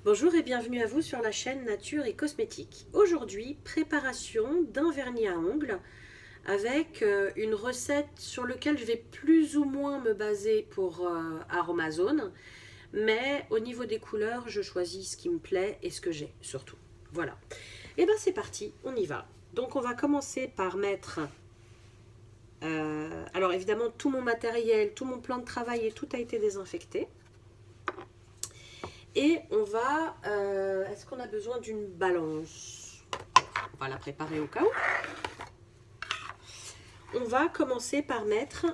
Bonjour et bienvenue à vous sur la chaîne Nature et Cosmétiques. Aujourd'hui, préparation d'un vernis à ongles avec une recette sur laquelle je vais plus ou moins me baser pour Aromazone. Mais au niveau des couleurs, je choisis ce qui me plaît et ce que j'ai surtout. Voilà. Et bien c'est parti, on y va. Donc on va commencer par mettre... alors évidemment tout mon matériel, tout mon plan de travail et tout a été désinfecté. Et on va... est-ce qu'on a besoin d'une balance? On va la préparer au cas où. On va commencer par mettre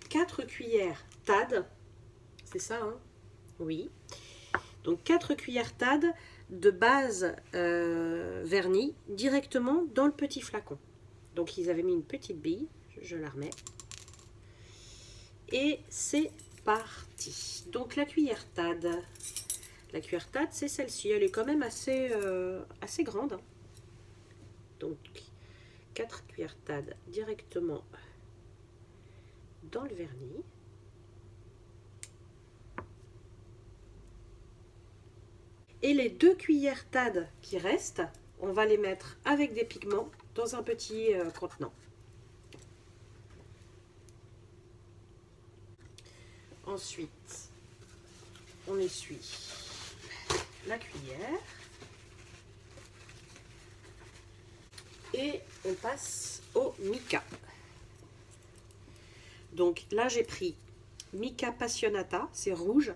4 cuillères TAD. C'est ça, hein? Oui. Donc 4 cuillères TAD de base vernis directement dans le petit flacon. Donc ils avaient mis une petite bille. Je la remets. Et c'est parti. Donc la cuillère TAD. La cuillère TAD, c'est celle-ci. Elle est quand même assez grande. Hein. Donc, 4 cuillères TAD directement dans le vernis. Et les 2 cuillères TAD qui restent, on va les mettre avec des pigments dans un petit contenant. Ensuite, on essuie la cuillère et on passe au mica. Donc là j'ai pris Mica Passionata, c'est rouge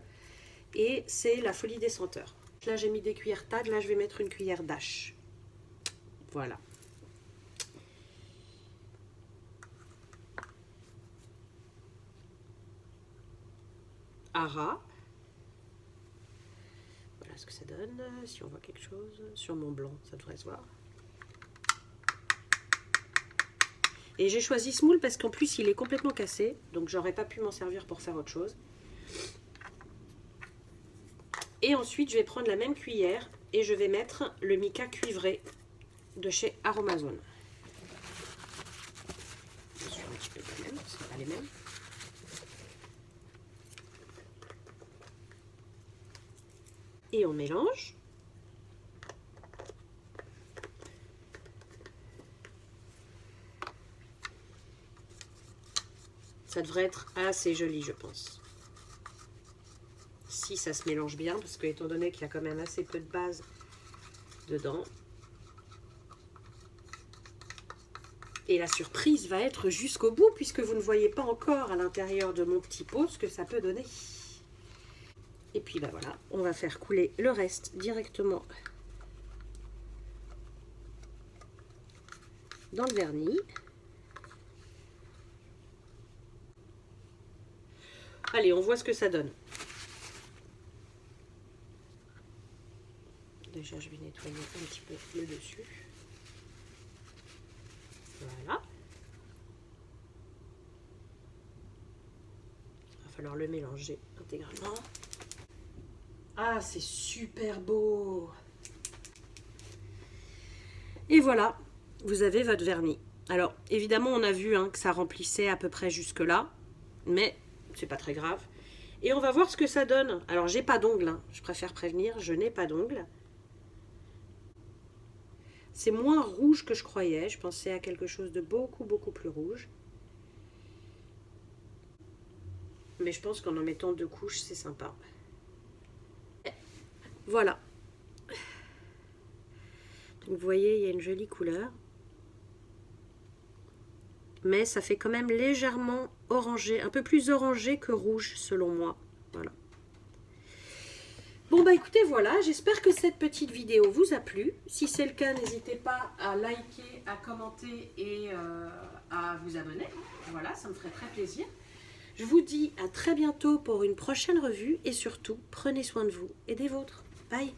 et c'est la folie des senteurs. Là j'ai mis des cuillères TAD, là je vais mettre une cuillère d'H. Voilà. Ara. Voilà ce que ça donne, si on voit quelque chose. Sur mon blanc, ça devrait se voir. Et j'ai choisi ce moule parce qu'en plus il est complètement cassé, donc j'aurais pas pu m'en servir pour faire autre chose. Et ensuite je vais prendre la même cuillère et je vais mettre le mica cuivré de chez Aromazone. Bien sûr un petit peu quand même, c'est pas les mêmes. Et on mélange. Ça devrait être assez joli, je pense. Si ça se mélange bien, parce que étant donné qu'il y a quand même assez peu de base dedans. Et la surprise va être jusqu'au bout, puisque vous ne voyez pas encore à l'intérieur de mon petit pot ce que ça peut donner. Et puis ben voilà, on va faire couler le reste directement dans le vernis. Allez, on voit ce que ça donne. Déjà, je vais nettoyer un petit peu le dessus. Voilà. Il va falloir le mélanger intégralement. Ah, c'est super beau! Et voilà, vous avez votre vernis. Alors, évidemment, on a vu que ça remplissait à peu près jusque-là, mais c'est pas très grave. Et on va voir ce que ça donne. Alors, j'ai pas d'ongles, je préfère prévenir, je n'ai pas d'ongles. C'est moins rouge que je croyais, je pensais à quelque chose de beaucoup plus rouge. Mais je pense qu'en mettant 2 couches, c'est sympa. Voilà. Donc, vous voyez, il y a une jolie couleur. Mais ça fait quand même légèrement orangé, un peu plus orangé que rouge selon moi. Voilà. Bon bah écoutez, voilà, j'espère que cette petite vidéo vous a plu. Si c'est le cas, n'hésitez pas à liker, à commenter et à vous abonner. Voilà, ça me ferait très plaisir. Je vous dis à très bientôt pour une prochaine revue et surtout, prenez soin de vous et des vôtres. Bye!